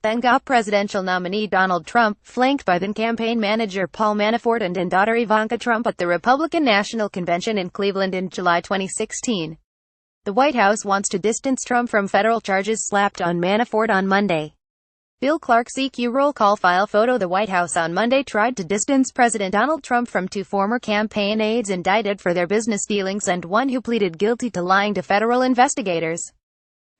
ThenGOP presidential nominee Donald Trump, flanked by then-campaign manager Paul Manafort and daughter Ivanka Trump at the Republican National Convention in Cleveland in July 2016. The White House wants to distance Trump from federal charges slapped on Manafort on Monday. ClarkCQ Roll Call file photo. The White House on Monday tried to distance President Donald Trump from two former campaign aides indicted for their business dealings and one who pleaded guilty to lying to federal investigators.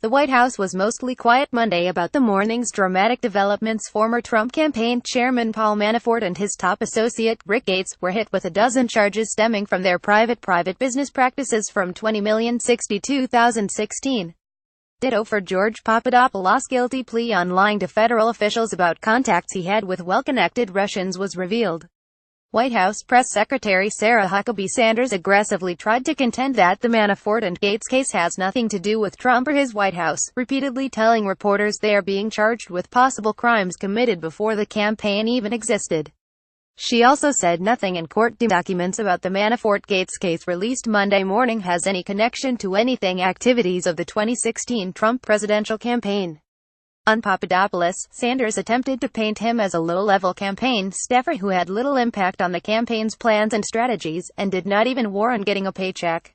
The White House was mostly quiet Monday about the morning's dramatic developments. Former Trump campaign chairman Paul Manafort and his top associate, Rick Gates, were hit with a dozen charges stemming from their private business practices from 20,062,016. Ditto for George Papadopoulos' guilty plea on lying to federal officials about contacts he had with well-connected Russians was revealed. White House Press Secretary Sarah Huckabee Sanders aggressively tried to contend that the Manafort and Gates case has nothing to do with Trump or his White House, repeatedly telling reporters they are being charged with possible crimes committed before the campaign even existed. She also said nothing in court documents about the Manafort-Gates case released Monday morning has any connection to anything activities of the 2016 Trump presidential campaign. On Papadopoulos, Sanders attempted to paint him as a low-level campaign staffer who had little impact on the campaign's plans and strategies, and did not even warrant getting a paycheck.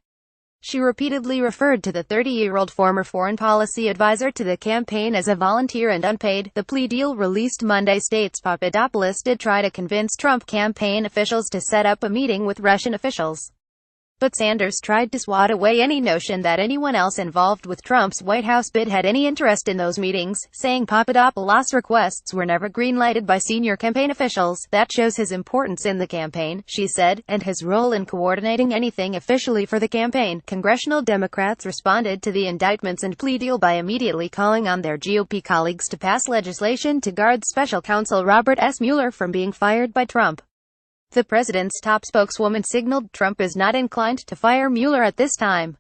She repeatedly referred to the 30-year-old former foreign policy advisor to the campaign as a volunteer and unpaid. The plea deal released Monday states Papadopoulos did try to convince Trump campaign officials to set up a meeting with Russian officials. But Sanders tried to swat away any notion that anyone else involved with Trump's White House bid had any interest in those meetings, saying Papadopoulos' requests were never greenlighted by senior campaign officials. That shows his importance in the campaign, she said, and his role in coordinating anything officially for the campaign. Congressional Democrats responded to the indictments and plea deal by immediately calling on their GOP colleagues to pass legislation to guard special counsel Robert S. Mueller from being fired by Trump. The president's top spokeswoman signaled Trump is not inclined to fire Mueller at this time.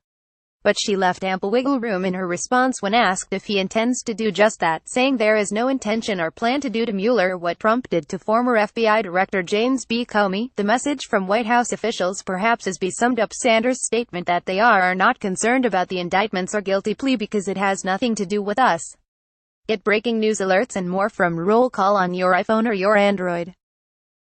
But she left ample wiggle room in her response when asked if he intends to do just that, saying there is no intention or plan to do to Mueller what Trump did to former FBI Director James B. Comey. The message from White House officials perhaps is summed up Sanders' statement that they are not concerned about the indictments or guilty plea because it has nothing to do with us. Get breaking news alerts and more from Roll Call on your iPhone or your Android.